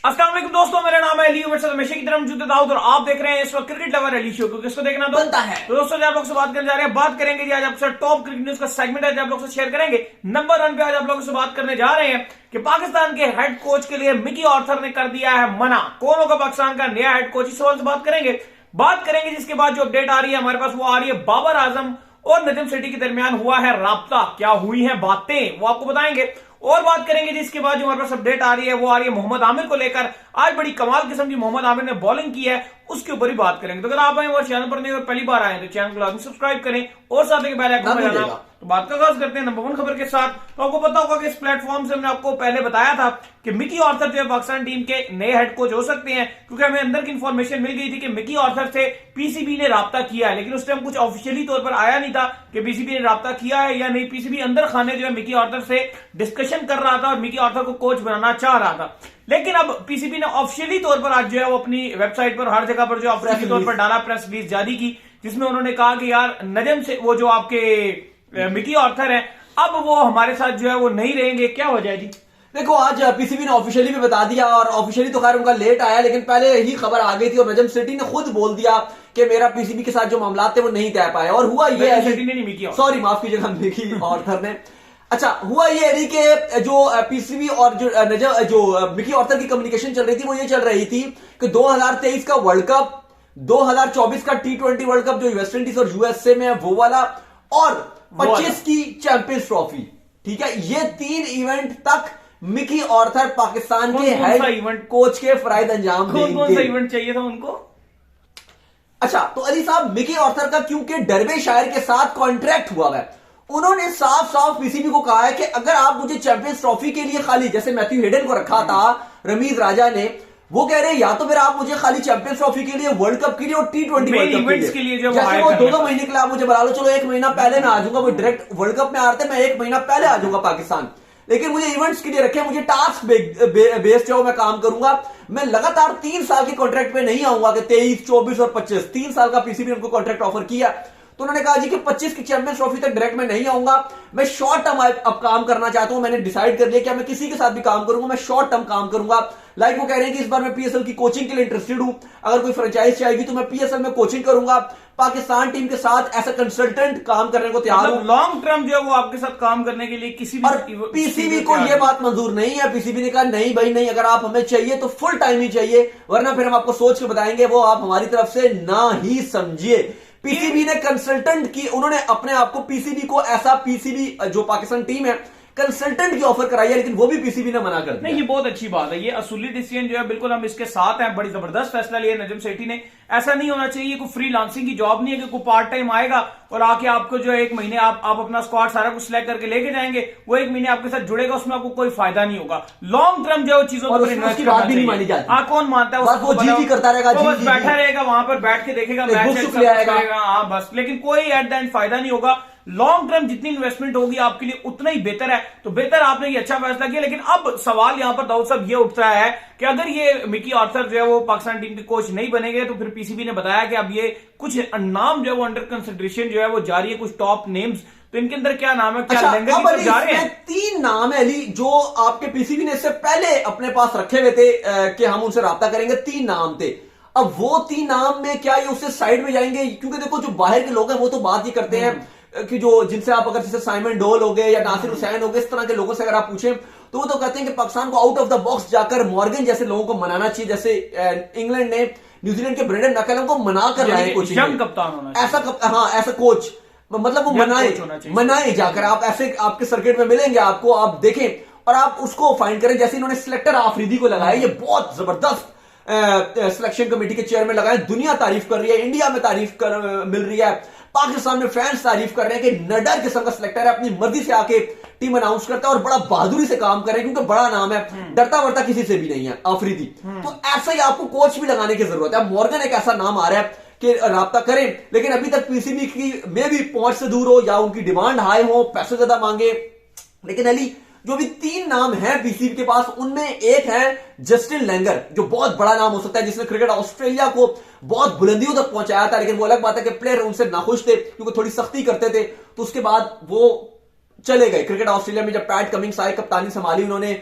अस्सलाम वालेकुम दोस्तों, मेरा नाम है अली। हमेशा की तरह मौजूद दाऊद और आप देख रहे हैं इस वक्त क्रिकेट लवर अली शो को। किसको देखना बनता है। तो दोस्तों आप लोग से बात करने जा रहे हैं, बात करेंगे जी आज आपके साथ टॉप क्रिकेट न्यूज का सेगमेंट है, आप लोग से शेयर करेंगे। नंबर 1 पे आज आप लोगों से बात करने जा रहे हैं कि पाकिस्तान के हेड कोच के लिए मिकी ऑर्थर ने कर दिया है मना। कौन होगा पाकिस्तान का नया हेड कोच, इस सवाल से बात करेंगे। जिसके बाद जो अपडेट आ रही है हमारे पास वो आ रही है बाबर आजम और नजम सेठी के दरमियान हुआ है राब्ता, क्या हुई है बातें वो आपको बताएंगे। और बात करेंगे जिसके बाद जो हमारे पास अपडेट आ रही है वो आ रही है मोहम्मद आमिर को लेकर। आज बड़ी कमाल किस्म की मोहम्मद आमिर ने बॉलिंग की है, उसके ऊपर ही बात करेंगे। तो अगर आप आए और चैनल पर नहीं और पहली बार आए तो चैनल को लाजमी सब्सक्राइब करें और साथ ही बेल आइकन बजाना। तो बात का आगाज करते हैं नंबर 1 खबर के साथ। तो आपको पता होगा कि इस प्लेटफॉर्म से हमने आपको पहले बताया था कि मिकी ऑर्थर जो है पाकिस्तान टीम के नए हेड कोच हो सकते हैं, क्योंकि हमें अंदर की इंफॉर्मेशन मिल गई थी कि मिकी ऑर्थर से पीसीबी ने राब्ता किया है, लेकिन उस टाइम कुछ ऑफिशियली तौर पर आया नहीं था कि पीसीबी ने राब्ता किया है या नहीं। पीसीबी अंदर खाने जो है मिकी ऑर्थर से डिस्कशन कर रहा था और मिकी ऑर्थर को कोच बनाना चाह रहा था। लेकिन अब पीसीबी ने ऑफिशियली तौर पर आज जो है वो अपनी वेबसाइट पर हर जगह पर जो ऑफिशियली तौर पर डाला, प्रेस रिलीज जारी की, जिसमें उन्होंने कहा कि यार नजम से वो जो आपके मिकी ऑर्थर है अब वो हमारे साथ जो है वो नहीं रहेंगे। क्या वजह है जी? देखो, आज पीसीबी ने ऑफिशियली भी बता दिया और ऑफिशियली तो खैर उनका लेट आया, लेकिन पहले ही खबर आ गई थी और नजम सेठी ने खुद बोल दिया कि मेरा पीसीबी के साथ जो मामला थे वो नहीं तय पाए। और हुआ ये, सॉरी माफ कीजिएगा, मिकी ऑर्थर ने। अच्छा, हुआ ये नहीं कि जो पीसीबी और जो मिकी ऑर्थर की कम्युनिकेशन चल रही थी वो ये चल रही थी कि 2023 का वर्ल्ड कप, 2024 का T20 वर्ल्ड कप जो वेस्ट इंडीज और यूएसए में है वो वाला, और 25 की चैंपियंस ट्रॉफी, ठीक है, ये 3 इवेंट तक मिकी ऑर्थर पाकिस्तान के हेड इवेंट कोच के फराइज अंजाम देंगे। कौन सा इवेंट चाहिए था उनको? अच्छा, तो अली साहब, मिकी ऑर्थर का क्योंकि डरबे शायर के साथ कॉन्ट्रैक्ट हुआ है, उन्होंने साफ साफ पीसीबी को कहा है कि अगर आप मुझे चैंपियंस ट्रॉफी के लिए खाली, जैसे मैथ्यू हेडन को रखा था रमीज राजा ने, वो कह रहे हैं या तो फिर आप मुझे खाली चैंपियंस ट्रॉफी के लिए, वर्ल्ड कप के लिए और T20 वर्ल्ड कप के लिए जो जैसे वो 2-2 महीने के लिए आप मुझे बुला लो, चलो 1 महीना पहले मैं आ जाऊंगा, वो डायरेक्ट वर्ल्ड कप में आते मैं 1 महीना पहले आ जाऊंगा पाकिस्तान, लेकिन मुझे इवेंट्स के लिए रखे, मुझे टास्क बेस्ड जो मैं काम करूंगा, मैं लगातार 3 साल के कॉन्ट्रैक्ट पे नहीं आऊंगा कि 23, 24 और 25, 3 साल का पीसीबी ने उनको कॉन्ट्रैक्ट ऑफर किया। तो उन्होंने कहा जी कि 25 की चैंपियंस ट्रॉफी तक डायरेक्ट मैं नहीं आऊंगा, मैं शॉर्ट टर्म अब काम करना चाहता हूं, मैंने डिसाइड कर लिया कि मैं किसी के साथ भी काम करूंगा, मैं शॉर्ट टर्म काम करूंगा। लाइक वो कह रहे हैं कि इस बार मैं पीएसएल की कोचिंग के लिए इंटरेस्टेड हूं, अगर कोई फ्रेंचाइज चाहेगी तो मैं पीएसएल में कोचिंग करूंगा, पाकिस्तान टीम के साथ एज ए कंसल्टेंट काम करने को तैयार हूं। लॉन्ग टर्म जो है वो आपके साथ काम करने के लिए किसी भी, पीसीबी को यह बात मंजूर नहीं है। पीसीबी ने कहा नहीं भाई नहीं, अगर आप हमें चाहिए तो फुल टाइम ही चाहिए, वरना फिर हम आपको सोच के बताएंगे, वो आप हमारी तरफ से ना ही समझिए। पीसीबी ने कंसल्टेंट की, उन्होंने अपने आप को पीसीबी को ऐसा, पीसीबी जो पाकिस्तान टीम है कंसल्टेंट की ऑफर कराई है, लेकिन वो भी पीसीबी ने मना कर दिया। नहीं, ये बहुत अच्छी बात है, ये असूली डिसीजन जो है बिल्कुल हम इसके साथ हैं। बड़ी जबरदस्त फैसला लिया नजम सेठी ने। ऐसा नहीं होना चाहिए, कोई फ्रीलांसिंग की जॉब नहीं है कि कोई पार्ट टाइम आएगा और आके आपको जो है 1 महीने आप अपना स्क्वाड सारा कुछ सिलेक्ट करके लेके जाएंगे, वो 1 महीने आपके साथ जुड़ेगा, उसमें आपको कोई फायदा नहीं होगा। लॉन्ग टर्म जो चीजों पर इन्वेस्ट करना चाहिए। हाँ, कौन मानता है वो जी करता रहेगा, बस बैठा रहेगा वहां पर, बैठ के देखेगा मैच, हाँ बस, लेकिन कोई एट द एंड फायदा नहीं होगा। लॉन्ग टर्म जितनी इन्वेस्टमेंट होगी आपके लिए उतना ही बेहतर है। तो बेहतर आपने ये अच्छा फैसला किया, लेकिन अब सवाल यहां पर दाऊद साहब ये उठता है कि अगर ये मिकी ऑर्थर जो है वो पाकिस्तान टीम के कोच नहीं बनेंगे तो फिर पीसीबी ने बताया कि अब ये कुछ नाम जो है वो अंडर कंसिडरेशन जो है वो जारी है, कुछ टॉप नेम्स, तो इनके अंदर क्या नाम है, क्या लैंग्वेज जा रहे हैं? 3 नाम है अली जो आपके पीसीबी ने इससे पहले अपने पास रखे हुए थे कि हम उनसे राब्ता करेंगे। 3 नाम थे। अब वो 3 नाम में क्या ये उससे साइड में जाएंगे? क्योंकि देखो जो बाहर के लोग हैं वो तो बात ये करते हैं कि जो जिनसे आप अगर जैसे साइमन डोल हो गए या नासिर हुसैन हो गए, इस तरह के लोगों से अगर आप पूछें तो वो तो कहते हैं कि पाकिस्तान को आउट ऑफ द बॉक्स जाकर मॉर्गन जैसे लोगों को मनाना चाहिए, जैसे इंग्लैंड ने न्यूजीलैंड के ब्रेंडन मैकलम को मना कर लाए कोचिंग, यंग कप्तान होना चाहिए। हाँ, ऐसा कोच, मतलब वो मनाए जाकर, आप ऐसे आपके सर्किट में मिलेंगे आपको, आप देखें और आप उसको फाइंड करें। जैसे इन्होंने सिलेक्टर आफरीदी को लगाया, ये बहुत जबरदस्त सिलेक्शन कमेटी के चेयरमैन लगाए, दुनिया तारीफ कर रही है, इंडिया में तारीफ मिल रही है, पाकिस्तान में फैंस तारीफ कर रहे हैं कि नडर किस्म का सिलेक्टर है, अपनी मर्जी से आके टीम अनाउंस करता है और बड़ा बहादुरी से काम कर रहे हैं, क्योंकि बड़ा नाम है, डरता वरता किसी से भी नहीं है आफरीदी। तो ऐसा ही आपको कोच भी लगाने की जरूरत है। मॉर्गन एक ऐसा नाम आ रहा है कि राब्ता करें, लेकिन अभी तक पीसीबी की में भी पहुंच से दूर हो या उनकी डिमांड हाई हो, पैसे ज्यादा मांगे। लेकिन अली जो भी 3 नाम है पीसीबी के पास, उनमें एक है जस्टिन लैंगर, जो बहुत बड़ा नाम हो सकता है, जिसने क्रिकेट ऑस्ट्रेलिया को बहुत बुलंदियों तक पहुंचाया था। लेकिन वो अलग बात है कि प्लेयर उनसे नाखुश थे क्योंकि थोड़ी सख्ती करते थे, तो उसके बाद वो चले गए क्रिकेट ऑस्ट्रेलिया में। जब पैट कमिंग्स आए, कप्तानी संभाली उन्होंने,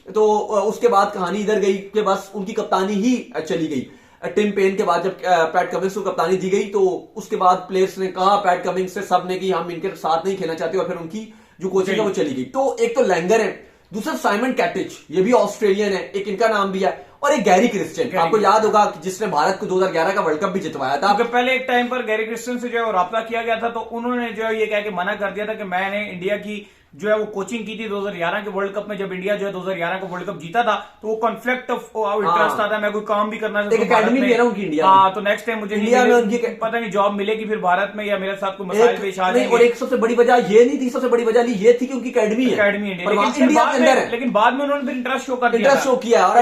तो उसके बाद कहानी इधर गई कि बस उनकी कप्तानी ही चली गई। टिम पेन के बाद जब पैट कमिंग्स को कप्तानी दी गई, तो उसके बाद प्लेयर्स ने कहा पैट कमिंग्स से, सब ने कि हम इनके साथ नहीं खेलना चाहते, और फिर उनकी जो कोचिंग है वो चली गई। तो एक तो लैंगर है, दूसरा साइमन कैटिच, ये भी ऑस्ट्रेलियन है, एक इनका नाम भी है, और एक गैरी क्रिस्टियन, आपको याद होगा जिसने भारत को 2011 का वर्ल्ड कप भी जितवाया था। तो पहले एक टाइम पर गैरी क्रिस्टियन से जो है राब्ता किया गया था, तो उन्होंने जो है ये कह के मना कर दिया था कि मैंने इंडिया की जो है वो कोचिंग की थी 2011 के वर्ल्ड कप में। जब इंडिया जो है 2011 को वर्ल्ड कप जीता था, तो वो कॉन्फ्लिक्ट ऑफ इंटरेस्ट आता है, मैं कोई काम भी करना चाहता हूं एकेडमी भी है ना उनकी इंडिया में। हाँ, तो नेक्स्ट टाइम मुझे इंडिया में उनकी पता नहीं जॉब मिलेगी फिर भारत में, या मेरे साथ कोई मसाइल पेश आ जाएंगे। और एक सबसे बड़ी वजह ये नहीं थी, सबसे बड़ी वजह ये थी कि उनकी एकेडमी है, एकेडमी इंडिया के अंदर है। लेकिन बाद में उन्होंने फिर इंटरेस्ट शो कर दिया, इंटरेस्ट शो किया, और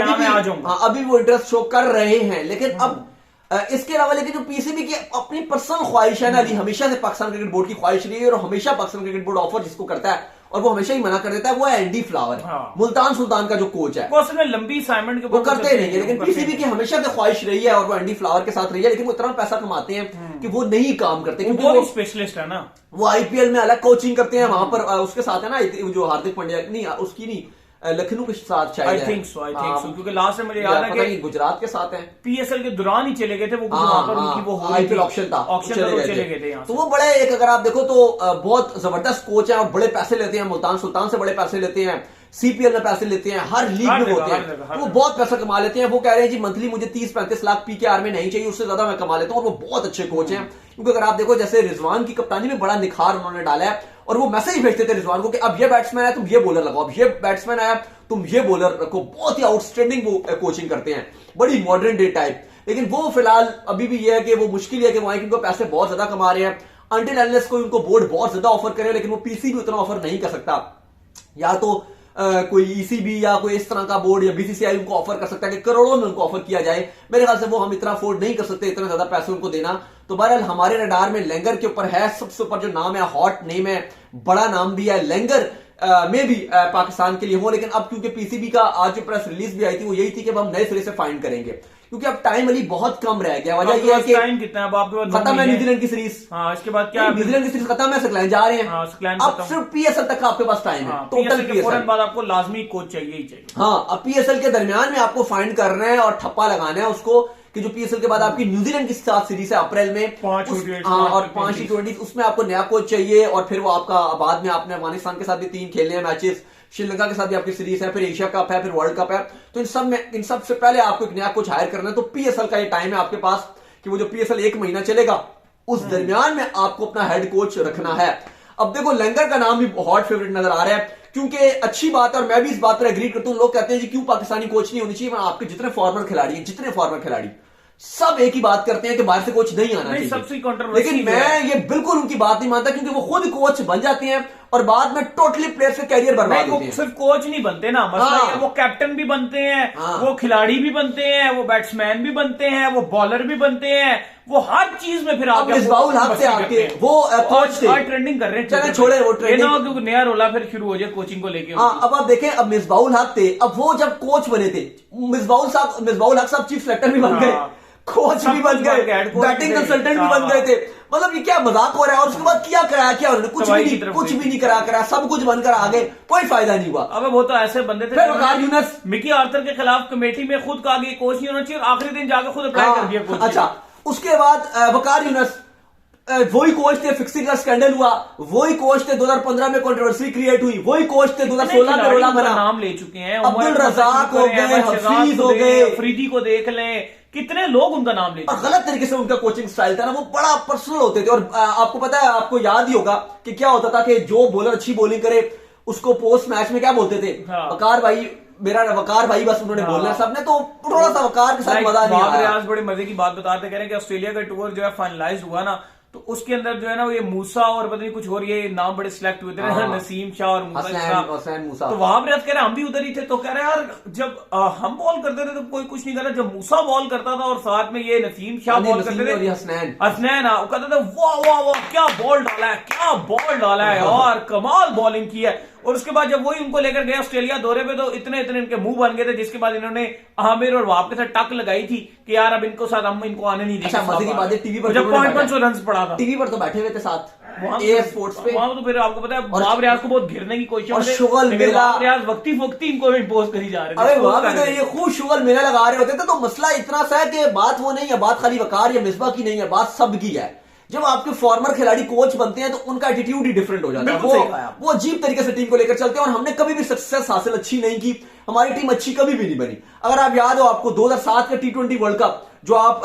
अभी वो इंटरेस्ट शो कर रहे हैं। लेकिन अब इसके अलावा लेकिन जो पीसीबी की अपनी पर्सनल ख्वाहिश है ना, अली हमेशा से पाकिस्तान क्रिकेट बोर्ड की ख्वाहिश रही है, और हमेशा पाकिस्तान क्रिकेट बोर्ड ऑफर जिसको करता है और वो हमेशा ही मना कर देता है, वो है एंडी फ्लावर। मुल्तान सुल्तान का जो कोच है, लंबी असाइनमेंट के वो करते नहीं है, लेकिन पीसीबी की हमेशा से ख्वाहिश रही है, और वो एंडी फ्लावर के साथ रही है, लेकिन वो इतना पैसा कमाते हैं कि वो नहीं काम करते, क्योंकि वो स्पेशलिस्ट है ना। वो आईपीएल में अलग कोचिंग करते हैं, वहां पर उसके साथ है ना जो हार्दिक पांड्या, नहीं उसकी नहीं, लखनऊ के साथ शायद, आई थिंक सो, क्योंकि लास्ट में मुझे याद है कि गुजरात के साथ है, पीएसएल के दौरान ही चले गए थे वो, वहां पर उनकी वो आईपीएल ऑक्शन था, चले गए थे। तो वो बड़े, एक अगर आप देखो तो बहुत जबरदस्त कोच है, और बड़े पैसे लेते हैं, मुल्तान सुल्तान से बड़े पैसे लेते हैं, सीपीएल में पैसे लेते हैं, हर लीग में होते हैं, तो वो बहुत पैसा कमा लेते हैं। वो कह रहे हैं जी मंथली मुझे 30-35 लाख पीकेआर में नहीं चाहिए, उससे ज्यादा मैं कमा लेता हूं, और वो बहुत अच्छे कोच हैं। क्योंकि अगर आप देखो जैसे रिजवान की कप्तानी में बड़ा निखार उन्होंने डाला है, और वो मैसेज भेजते थे रिजवान को कि अब ये बैट्समैन आया तुम ये बॉलर लगाओ, अब ये बैट्समैन आया तुम ये बॉलर रखो, बहुत ही आउटस्टैंडिंग वो कोचिंग करते हैं, बड़ी मॉडर्न डे टाइप। लेकिन वो फिलहाल अभी भी ये है कि वो मुश्किल है कि वहां उनको पैसे बहुत ज्यादा कमा रहे हैं, अंटिल अनलेस को उनको बोर्ड बहुत ज्यादा ऑफर करे, लेकिन वो पीसीबी उतना ऑफर नहीं कर सकता। या तो कोई ईसीबी या कोई इस तरह का बोर्ड या बीसीसीआई उनको ऑफर कर सकता है कि करोड़ों में उनको ऑफर किया जाए। मेरे ख्याल से वो हम इतना अफोर्ड नहीं कर सकते, इतना ज्यादा पैसे उनको देना। तो बहरहाल हमारे रडार में लैंगर के ऊपर है, सबसे ऊपर जो नाम है, हॉट नेम है, बड़ा नाम भी है लैंगर में भी पाकिस्तान के लिए हो। लेकिन अब क्योंकि पीसीबी का आज जो प्रेस रिलीज भी आई थी वो यही थी कि अब हम नए सिरे से फाइंड करेंगे, क्योंकि अब टाइम अली बहुत कम रह गया। वजह यह है कि टाइम कितना है आपके पास? खत्म है न्यूजीलैंड की सीरीज। हाँ, इसके बाद क्या? न्यूजीलैंड की सीरीज खत्म है, सकलैन जा रहे हैं। हाँ, अब सिर्फ पीएसएल तक का आपके पास टाइम है, टोटल पीएसएल बाद आपको लाजमी कोच चाहिए ही चाहिए। हाँ, अब पीएसएल के दरमियान में आपको फाइंड करना है और ठप्पा लगाना है उसको कि जो पीएसएल के बाद आपकी न्यूजीलैंड के साथ सीरीज है अप्रैल में, 5 और 5 T20, उसमें आपको नया कोच चाहिए। और फिर वो आपका बाद में आपने अफगानिस्तान के साथ भी 3 खेलने हैं मैचेस, श्रीलंका के साथ भी आपकी सीरीज है, फिर एशिया कप है, फिर वर्ल्ड कप है। तो इन सब से पहले आपको एक नया कोच हायर करना है। तो पीएसएल का ये टाइम है आपके पास कि वो जो पीएसएल 1 महीना चलेगा उस दरमियान में आपको अपना हेड कोच रखना है। अब देखो लैंगर का नाम भी हॉट फेवरेट नजर आ रहा है, क्योंकि अच्छी बात है, और मैं भी इस बात पर एग्री करता हूं। लोग कहते हैं जी क्यों पाकिस्तानी कोच नहीं होनी चाहिए। आपके जितने फॉर्मर खिलाड़ी सब एक ही बात करते हैं कि बाहर से कोच नहीं आना चाहिए, सबसे कंट्रोवर्सी। लेकिन मैं ये बिल्कुल उनकी बात नहीं मानता, क्योंकि वो खुद कोच बन जाते हैं और बाद में टोटली प्लेयर्स का कैरियर बर्बाद देते हैं। सिर्फ कोच नहीं बनते ना, मसला वो कैप्टन भी बनते हैं, वो खिलाड़ी भी बनते हैं, वो बैट्समैन भी बनते हैं, वो बॉलर भी बनते हैं, वो हर चीज में फिर आगे मिसबाउल हक से आके वो कोच थे, ट्रेंडिंग कर रहे हैं। चले छोड़े वो ट्रेंडिंग, ना क्योंकि नया रोला फिर शुरू हो जाए कोचिंग को लेके। अब आप देखें, अब मिसबाउल हक थे, अब वो जब कोच बने थे, मिसबाउल हक साहब चीफ सेलेक्टर भी बन गए, कोच भी बन गए, बैटिंग कंसल्टेंट भी बन गए थे। मतलब ये क्या मजाक हो रहा है। और उसके बाद क्या कराया, क्या उन्होंने कुछ भी नहीं कराया, सब कुछ बनकर आगे, कोई फायदा नहीं हुआ। अब वो तो ऐसे बंदे थे। फिर वकार यूनुस मिकी आर्थर के खिलाफ कमेटी में खुद कहा कि कोच नहीं होना चाहिए, और आखिरी दिन जाकर खुद अप्लाई कर दिया कोच। अच्छा, उसके बाद वकार यूनुस वही कोच थे, फिक्सिंग का स्कैंडल हुआ, वही कोच थे 2015 में कंट्रोवर्सी क्रिएट हुई, वही कोच थे 2016 में रोला बना, नाम ले चुके हैं। अब्दुल रज़ाक हो गए, हफीज हो गए, अफरीदी को देख लें, कितने लोग उनका नाम ले। और गलत तरीके से उनका कोचिंग स्टाइल था ना, वो बड़ा पर्सनल होते थे। और आपको पता है, आपको याद ही होगा कि क्या होता था कि जो बॉलर अच्छी बॉलिंग करे उसको पोस्ट मैच में क्या बोलते थे, वकार भाई, मेरा वकार भाई, बस उन्होंने बोलना सबने। तो थोड़ा सा वकार के साथ मजा नहीं आया। आज बड़े मजे की बात बताते, कह रहे हैं कि ऑस्ट्रेलिया का टूर जो है फाइनलाइज हुआ ना, तो उसके अंदर जो है ना ये मूसा और पता नहीं कुछ और ये नाम बड़े सिलेक्ट हुए थे, नसीम शाह और मूसा। तो वहां पर कह रहे हम भी उधर ही थे। तो कह रहे यार जब हम बॉल करते थे तो कोई कुछ नहीं कर रहा, जब मूसा बॉल करता था और साथ में ये नसीम शाह बॉल करते थे, हसनैन, कहते थे वाह वाह वाह क्या बॉल डाला है, क्या बॉल डाला है, और कमाल बॉलिंग की है। और उसके बाद जब वही उनको लेकर गए ऑस्ट्रेलिया दौरे पे तो इतने इतने इनके मुंह बन गए थे, जिसके बाद इन्होंने आमिर और वाप के साथ टक लगाई थी कि यार अब इनको साथ हम इनको आने नहीं देंगे। अच्छा, मजे की बात है, टीवी पर जब 0.5 रन पड़ा था, टीवी पर तो बैठे हुए थे साथ ए स्पोर्ट्स पे। वहां तो फिर आपको पता है बाबर रियाज को बहुत घिरने की कोशिश और शुगल मेला, बाबर रियाज वक्ती फोक्ती इनको इम्पोज करी जा रहे थे। अरे वहां पे तो ये खूब शुगल मेला लगा रहे होते थे। तो मसला इतना सा है कि बात वो नहीं है, बात खाली वकार या मिसबा की नहीं है, बात सबकी है। जब आपके फॉर्मर खिलाड़ी कोच बनते हैं तो उनका एटीट्यूड ही डिफरेंट हो जाता है, वो अजीब तरीके से टीम को लेकर चलते हैं। और हमने कभी भी सक्सेस हासिल अच्छी नहीं की, हमारी टीम अच्छी कभी भी नहीं बनी। अगर आप याद हो आपको 2007 का T20 वर्ल्ड कप जो आप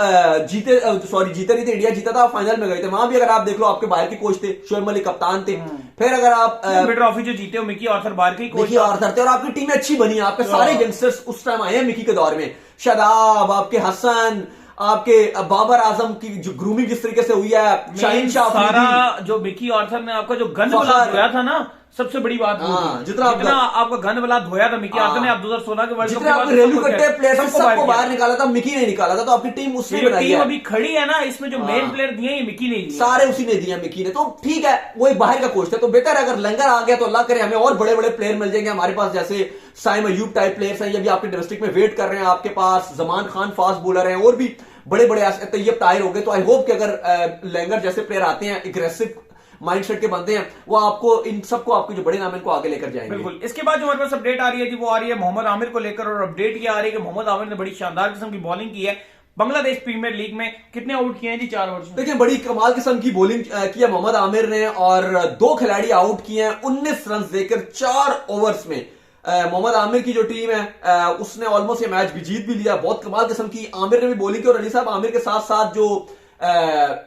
जीते नहीं थे, इंडिया जीता था, फाइनल में गए थे, वहां भी अगर आप देख लो आपके बाहर के कोच थे, शोएब मलिक कप्तान थे। फिर अगर आप ट्रॉफी जो जीते हो मिकी आर्थर बाहर के कोच थे, और आपकी टीम अच्छी बनी, आपके सारे यंगस्टर्स उस टाइम आए हैं मिकी के दौर में, शादाब, आपके हसन, आपके बाबर आजम की जो ग्रूमिंग जिस तरीके से हुई है, शाहीन शाह, सारा जो मिकी आर्थर ने आपका जो गन धोया था ना, सबसे बड़ी बात जितना आपका गन वाला धोया था मिकी आर्थर ने। आप 2016 के वर्ल्ड कप में रेलू प्लेयर सबको बाहर निकाला था, मिकी ने निकाला था। तो आपकी टीम उसने बनाई है, टीम अभी खड़ी है ना, इसमें जो मेन प्लेयर दिए ये मिकी ने दिए, सारे उसी ने दिए मिकी ने। तो ठीक है, वो एक बाहर का कोच था, तो बेहतर अगर लंगर आ गया तो अल्लाह करे हमें और बड़े बड़े प्लेयर मिल जाएंगे हमारे पास, जैसे साइम अयूब टाइप प्लेयर्स हैं, ये भी आपके डिस्ट्रिक्ट में वेट कर रहे हैं आपके पास, जमान खान फास्ट बॉलर हैं, और भी बड़े बड़े तैयब ताहिर हो गए। तो आई होप कि अगर लैंगर जैसे प्लेयर आते हैं, एग्रेसिव माइंडसेट के बनते हैं, वो आपको इन सबको आपके जो बड़े नाम इनको आगे लेकर जाएंगे। बिल्कुल। इसके बाद जो हमारे पास अपडेट आ रही है जी, वो आ रही है मोहम्मद आमिर को लेकर, और अपडेट ये आ रही है कि मोहम्मद आमिर ने बड़ी शानदार किस्म की बॉलिंग की है। बांग्लादेश प्रीमियर लीग में कितने आउट किए हैं जी 4 ओवर्स में? देखिए बड़ी कमाल किस्म की बॉलिंग की है मोहम्मद आमिर ने, और 2 खिलाड़ी आउट किए हैं 19 रन देकर 4 ओवर्स में। मोहम्मद आमिर की जो टीम है उसने ऑलमोस्ट ये मैच भी जीत भी लिया। बहुत कमाल किस्म की आमिर ने भी बॉलिंग की, और अली साहब आमिर के साथ साथ जो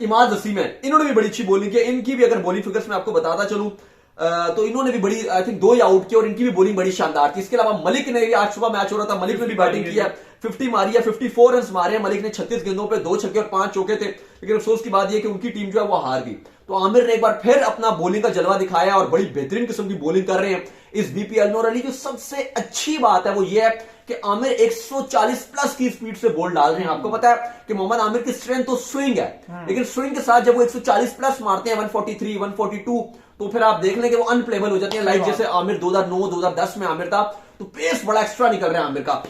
इमाद वसीम है, इन्होंने भी बड़ी अच्छी बॉलिंग की। इनकी भी अगर बॉलिंग फिगर्स में आपको बताता चलूं तो इन्होंने भी बड़ी, आई थिंक 2 ही आउट किए, और इनकी भी बॉलिंग बड़ी शानदार थी। इसके अलावा मलिक ने भी, आज सुबह मैच हो रहा था, मलिक ने भी बैटिंग किया, 50 मारी है, 54 रन मारे हैं मलिक ने, 36 गेंदों पे 2 छक्के और 5 चौके थे। लेकिन अफसोस की बात यह कि उनकी टीम जो है वो हार गई। तो आमिर ने एक बार फिर अपना बॉलिंग का जलवा दिखाया, और बड़ी बेहतरीन किस्म की बॉलिंग कर रहे हैं इस बीपीएल में। और अली जो सबसे अच्छी बात है वो ये है कि आमिर 140 प्लस की स्पीड से बॉल डाल रहे हैं। आपको पता है कि मोहम्मद आमिर की स्ट्रेंथ तो स्विंग है, लेकिन स्विंग के साथ जब वो 140 प्लस मारते हैं, 143, 142, तो फिर आप देख लें कि वो अनप्लेबल हो जाती है। लाइक जैसे आमिर 2009, 2010 में आमिर था, तो पेस बड़ा एक्स्ट्रा निकल रहा है आमिर का।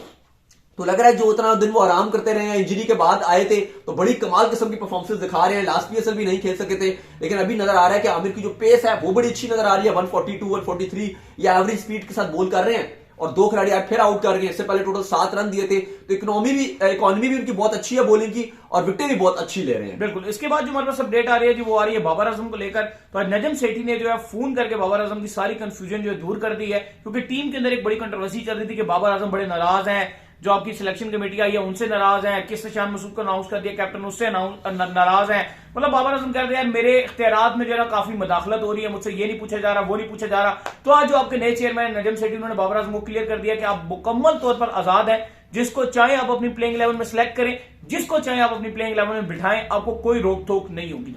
तो लग रहा है जो उतना दिन वो आराम करते रहे हैं, इंजरी के बाद आए थे, तो बड़ी कमाल किस्म की परफॉर्मेंस दिखा रहे हैं। लास्ट पीएसएल भी नहीं खेल सके थे, लेकिन अभी नजर आ रहा है कि आमिर की जो पेस है वो बड़ी अच्छी नजर आ रही है। 142, 143 या एवरेज स्पीड के साथ बॉल कर रहे हैं, और 2 खिलाड़ी आज फिर आउट कर रहे हैं। इससे पहले टोटल 7 रन दिए थे। तो इकोनॉमी भी उनकी बहुत अच्छी है बॉलिंग की, और विकेटें भी बहुत अच्छी ले रहे हैं। बिल्कुल। इसके बाद जो हमारे पास अपडेट आ रही है जी, वो आ रही है बाबर आजम को लेकर। तो आज नजम सेठी ने जो है फोन करके बाबर आजम की सारी कंफ्यूजन जो है दूर कर दी है, क्योंकि टीम के अंदर एक बड़ी कंट्रोवर्सी चल रही थी कि बाबर आजम बड़े नाराज हैं, जो आपकी सिलेक्शन कमेटी आई है उनसे नाराज हैं, किस शान मसूद को अनाउंस कर दिया कैप्टन, उससे नाराज हैं। मतलब बाबर आजम कहते हैं मेरे इख्तियारात में जो है काफी मदाखलत हो रही है, मुझसे ये नहीं पूछा जा रहा, वो नहीं पूछा जा रहा। तो आज जो आपके नए चेयरमैन नजम सेठी, उन्होंने बाबर आजम को क्लियर कर दिया कि आप मुकम्मल तौर पर आजाद है, जिसको चाहे आप अपनी प्लेइंग 11 में सिलेक्ट करें, जिसको चाहे आप अपनी प्लेइंग 11 में बिठाएं, आपको कोई रोक टोक नहीं होगी।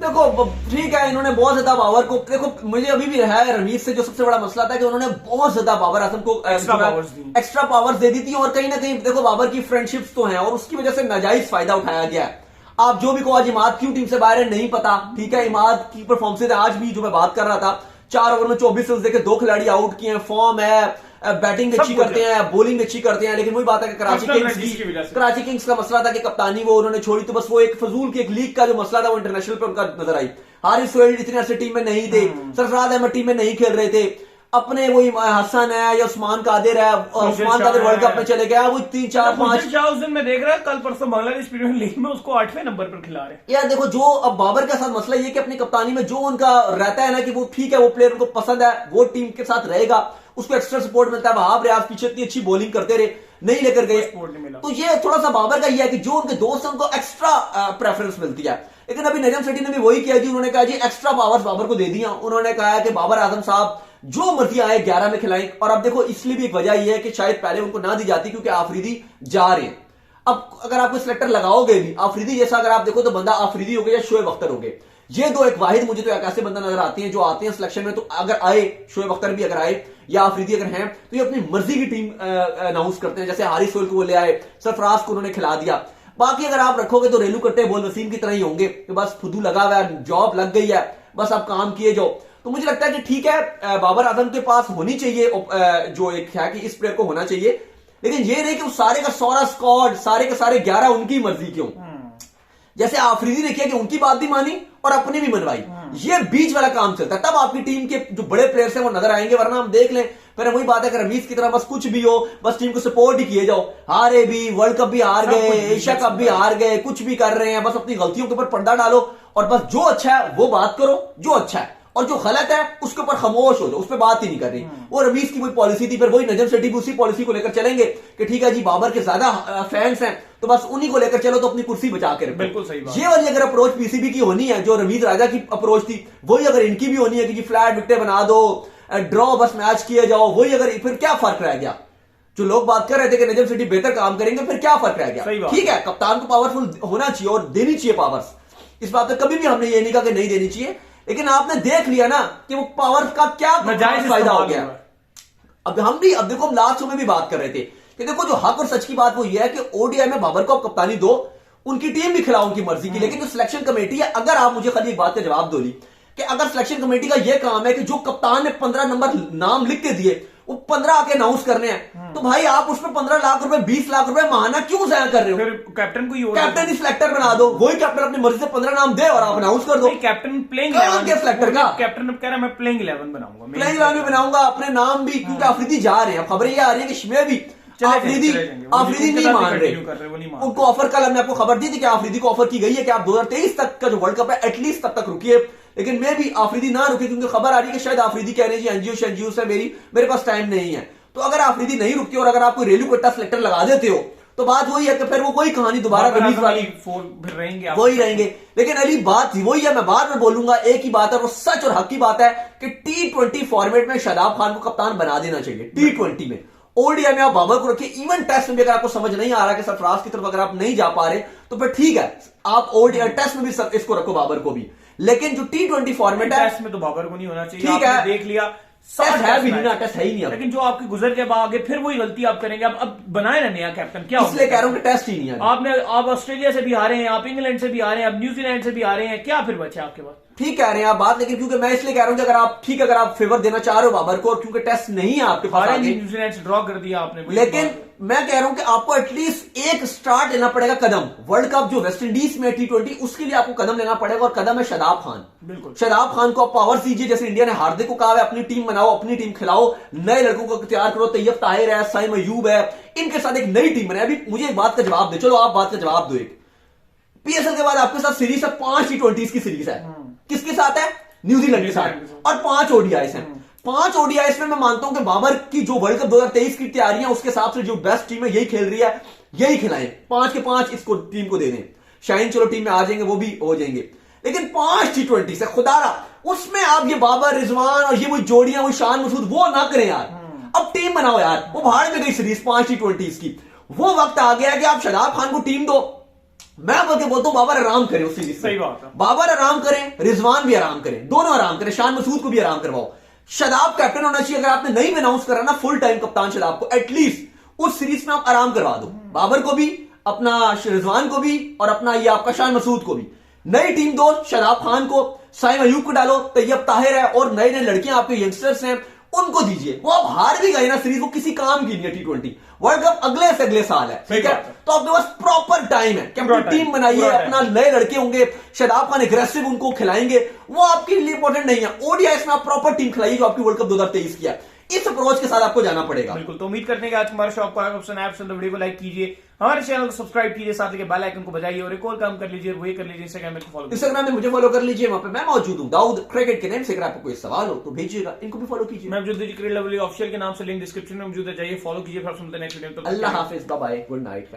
देखो ठीक है, इन्होंने बहुत ज्यादा बाबर को, देखो मुझे अभी भी रहा है रमीज से जो सबसे बड़ा मसला था कि उन्होंने बहुत ज्यादा बाबर आजम को एक्स्ट्रा पावर्स दे दी थी। और कहीं ना कहीं देखो बाबर की फ्रेंडशिप्स तो हैं, और उसकी वजह से नाजायज फायदा उठाया गया है। आप जो भी को आज इमाद क्यों टीम से बाहर है नहीं पता, ठीक है, इमाद की परफॉर्मेंस आज भी जो मैं बात कर रहा था, 4 ओवर में 24 रन देके 2 खिलाड़ी आउट किए हैं, फॉर्म है, बैटिंग अच्छी करते हैं, बॉलिंग अच्छी करते हैं। लेकिन वही बात है कि कराची किंग्स का मसला था कि कप्तानी वो उन्होंने छोड़ी, तो बस वो एक फजूल की एक लीग का जो मसला था वो इंटरनेशनल पे उनका नजर आई। हारिस सोहेल इतने अच्छे टीम में नहीं थे, सरफराज अहमद टीम में नहीं खेल रहे थे, अपने वही हसन है या उस्मान कादिर है, उस्मान कादिर वर्ल्ड कप में चले गया, वो 3, 4, 5 उस दिन में देख रहा है, कल परसों बांग्लादेश प्रीमियर लीग में उसको 8वें नंबर पर खिला रहे। यार देखो, जो अब बाबर के साथ मसला ये कि अपनी कप्तानी में जो उनका रहता है ना कि वो ठीक है, वो प्लेयर उनको पसंद है, वो टीम के साथ रहेगा, उसको एक्स्ट्रा सपोर्ट मिलता है। वहाब रियाज पीछे इतनी अच्छी बॉलिंग करते रहे, नहीं लेकर गए, तो ये थोड़ा सा बाबर का ये है कि जो उनके दोस्त हैं उनको एक्स्ट्रा प्रेफरेंस मिलती है। लेकिन अभी नजम सेठी ने भी वही किया जी, उन्होंने कहा जी एक्स्ट्रा पावर्स बाबर को दे दिया। उन्होंने कहा कि बाबर आजम साहब जो मर्जी आए 11 में खिलाएं। और अब देखो इसलिए भी एक वजह यह है कि शायद पहले उनको ना दी जाती क्योंकि आफरीदी जा रहे हैं। अब अगर आप कोई सिलेक्टर लगाओगे भी आफरीदी जैसा, अगर आप देखो तो बंदा आफरीदी हो गया या शोएब अख्तर हो गए, ये दो एक वाहिद मुझे तो एक ऐसे बंदा नजर आते हैं जो आते हैं सिलेक्शन में, तो अगर आए शोएब अख्तर भी अगर आए या आफरीदी अगर हैं तो ये अपनी मर्जी की टीम अनाउंस करते हैं। जैसे हारिस सोहेल को वो ले आए, सरफराज को उन्होंने खिला दिया। बाकी अगर आप रखोगे तो रेलू कट्टे बोल वसीम की तरह ही होंगे कि बस फुदू लगा हुआ है, जॉब लग गई है, बस आप काम किए जाओ। तो मुझे लगता है कि ठीक है, बाबर आजम के पास होनी चाहिए जो एक है कि इस प्लेयर को होना चाहिए, लेकिन ये नहीं कि वो सारे का सारा स्क्वाड, सारे के सारे 11 उनकी मर्जी क्यों। जैसे आफरीदी ने किया कि उनकी बात भी मानी और अपनी भी मनवाई, ये बीच वाला काम चलता है, तब आपकी टीम के जो बड़े प्लेयर्स हैं वो नजर आएंगे। वरना हम देख लें फिर वही बात है कि रमीज की तरह बस कुछ भी हो, बस टीम को सपोर्ट ही किए जाओ, हारे भी, वर्ल्ड कप भी हार गए, एशिया कप भी हार गए, कुछ भी कर रहे हैं, बस अपनी गलतियों के ऊपर पर्दा डालो और बस जो अच्छा है वो बात करो, जो अच्छा है, और जो गलत है उसके ऊपर खामोश हो जाओ, उस पर बात ही नहीं कर रही। वो रमीज की कोई पॉलिसी थी, फिर वही नजम सेठी भी उसी पॉलिसी को लेकर चलेंगे कि ठीक है जी बाबर के ज्यादा फैंस हैं तो बस उन्हीं को लेकर चलो, तो अपनी कुर्सी बचा के रखो। बिल्कुल सही बात। ये वाली अगर अप्रोच पीसीबी की होनी है, जो रमीज राजा की अप्रोच थी, वही अगर इनकी भी होनी है कि जी फ्लैट विकेटें बना दो, ड्रॉ बस मैच किए जाओ, वही अगर, फिर क्या फर्क रह गया। जो लोग बात कर रहे थे कि नजम सेठी बेहतर काम करेंगे, फिर क्या फर्क रह गया। ठीक है, कप्तान को पावरफुल होना चाहिए और देनी चाहिए पावर्स, इस बात पर कभी भी हमने ये नहीं कहा कि नहीं देनी चाहिए, लेकिन आपने देख लिया ना कि वो पावर का क्या फायदा हो गया। अब देखो हम लास्ट शो में भी बात कर रहे थे कि देखो जो हक और सच की बात वो ये है कि ओडीआई में बाबर को आप कप्तानी दो, उनकी टीम भी खिलाओ उनकी मर्जी की, लेकिन जो सिलेक्शन कमेटी है, अगर आप मुझे खाली एक बात का जवाब दो ली कि अगर सिलेक्शन कमेटी का यह काम है कि जो कप्तान ने 15 नंबर नाम लिख के दिए वो 15 आके अनाउंस करने हैं, तो भाई आप उसमें 15 लाख रुपए 20 लाख रुपए महाना क्यों जाया कर रहे हो। फिर कैप्टन को कैप्टन ही सिलेक्टर बना दो, वही कैप्टन अपनी मर्जी से 15 नाम दे और आप अनाउंस कर दो। कैप्टन प्लेइंग सिलेक्टर का कैप्टन कह रहा है मैं प्लेइंग 11 बनाऊंगा, प्लेइंग 11 भी बनाऊंगा, अपने नाम भी, क्योंकि आफरीदी जा रहे हैं, खबरें ये आ रही है कि शिमे भी आफरीदी नहीं मान रहे, उनको ऑफर, कल हमने आपको खबर दी थी कि आफरीदी को ऑफर की गई है कि आप 2023 तक का जो वर्ल्ड कप है एटलीस्ट तब तक रुकिए, लेकिन मैं भी आफरीदी ना रुके, क्योंकि खबर आ रही है कि शायद आफरीदी कह रहे हैं जी एनजीओ से मेरे पास टाइम नहीं है। तो अगर आफरीदी नहीं रुकते और अगर आप कोई रेलू कट्टा सिलेक्टर लगा देते हो तो बात वही है कि फिर वो कोई कहानी दोबारा रमीज वाली फिर रहेंगे, वही रहेंगे। लेकिन अली बात वही है, मैं बाद में बोलूंगा, एक ही बात है, वो सच और हक की बात है कि T20 फॉर्मेट में शादाब खान को कप्तान बना देना चाहिए। T20 में, ओडीआई में आप बाबर को रखिए, इवन टेस्ट में भी अगर आपको समझ नहीं आ रहा कि सरफराज की तरफ अगर आप नहीं जा पा रहे तो फिर ठीक है, आप ओडीआई टेस्ट में भी इसको रखो बाबर को भी, लेकिन जो T20 फॉर्मेट है टेस्ट में तो बाबर को नहीं होना चाहिए। ठीक है, देख लिया टेस्ट है भी नहीं ना, टेस्ट है ही नहीं, लेकिन जो आपके गुजर के बाद आगे फिर वही गलती आप करेंगे। अब बनाए ना नया कैप्टन, क्या इसलिए कह रहा हूं कि टेस्ट ही नहीं है। आप ऑस्ट्रेलिया से भी आ रहे हैं, आप इंग्लैंड से भी आ रहे हैं, आप न्यूजीलैंड से भी आ रहे हैं, क्या फिर बचा आपके पास। ठीक कह रहे हैं आप बात, लेकिन क्योंकि मैं इसलिए कह रहा हूं कि अगर आप ठीक, अगर आप फेवर देना चाह रहे हो बाबर को, और क्योंकि टेस्ट नहीं है आपके पास, न्यूजीलैंड से ड्रॉ कर दिया आपने, लेकिन मैं कह रहा हूं कि आपको एटलीस्ट एक स्टार्ट लेना पड़ेगा, कदम। वर्ल्ड कप जो वेस्ट इंडीज में T20 उसके लिए आपको कदम लेना पड़ेगा, और कदम है शादाब खान। बिल्कुल, शादाब खान को आप पावर दीजिए, जैसे इंडिया ने हार्दिक को कहा है अपनी टीम बनाओ, अपनी टीम खिलाओ, नए लड़कों को तैयार करो, तैयब ताहिर है, साइम अयूब है, इनके साथ एक नई टीम बनाए। अभी मुझे एक बात का जवाब दे, चलो आप बात का जवाब दो, एक पीएसएल के बाद आपके साथ सीरीज है, 5 T20 की सीरीज है, किसके साथ है, न्यूजीलैंड के साथ, और 5 ओडीआईस हैं। 5 ओडीआईस में मैं मानता हूं कि बाबर की जो वर्ल्ड कप 2023 की तैयारियां, उसके हिसाब से जो बेस्ट टीम है यही खेल रही है, यही खिलाएं, 5 के 5 इसको टीम को दे दें। शाइन चलो टीम में आ जाएंगे, वो भी हो जाएंगे, लेकिन 5 T20 से खुदारा उसमें आप ये बाबर, रिजवान और ये वो जोड़ियां, वो शान मसूद, वो ना करें यार। अब टीम बनाओ यार, वो भाड़ में गई सीरीज 5 T20 की, वो वक्त आ गया कि आप शादाब खान को टीम दो। मैं बोलते बोलता हूं बाबर आराम करें उस सीरीज, सही बात है, बाबर आराम करें, रिजवान भी आराम करें, दोनों आराम करें, शान मसूद को भी आराम करवाओ। शादाब कैप्टन होना चाहिए, अगर आपने नहीं भी अनाउंस करा ना फुल टाइम कप्तान शादाब को, एटलीस्ट उस सीरीज में आप आराम करवा दो, बाबर को भी, अपना रिजवान को भी, और अपना ये आपका शान मसूद को भी। नई टीम दो, शादाब खान को, साइम अयूब को डालो, तैयब ताहिर है, और नए नए लड़कियां आपके यंगस्टर्स हैं, उनको दीजिए। वो आप हार भी गए ना सीरीज, वो किसी काम की नहीं है। T20 वर्ल्ड कप अगले से अगले साल है, ठीक है, तो आपके पास प्रॉपर टाइम है कि अपनी टीम बनाइए, अपना नए लड़के होंगे, शादाब खान एग्रेसिव उनको खिलाएंगे, वो आपके लिए इंपॉर्टेंट नहीं है। ओडीआईएस में आप प्रॉपर टीम खिलाइए जो आपकी वर्ल्ड कप 2023 की है, इस अप्रोच के साथ आपको जाना पड़ेगा। बिल्कुल, तो उम्मीद करते हैं कि आज हमारा शो आपको पसंद, वीडियो को लाइक कीजिए, हमारे चैनल को सब्सक्राइब कीजिए, साथ ही बेल आइकन को बजाइए, और एक और काम कर लीजिए, वही कर लीजिए, इंस्टाग्राम में मुझे फॉलो कर लीजिए, वहां पे मैं मौजूद हूं, दाऊद क्रिकेट के नेम से। अगर आपको कोई सवाल हो तो भेजिएगा, इनको भी फॉलो कीजिए। मैं क्रिकेट लवली ऑफिशियल के नाम से लिंक डिस्क्रिप्शन में मौजूद है, जाइए फॉलो कीजिए। फिर सुनते हैं नेक्स्ट वीडियो में। अल्लाह हाफिज, बाय बाय, गुड नाइट।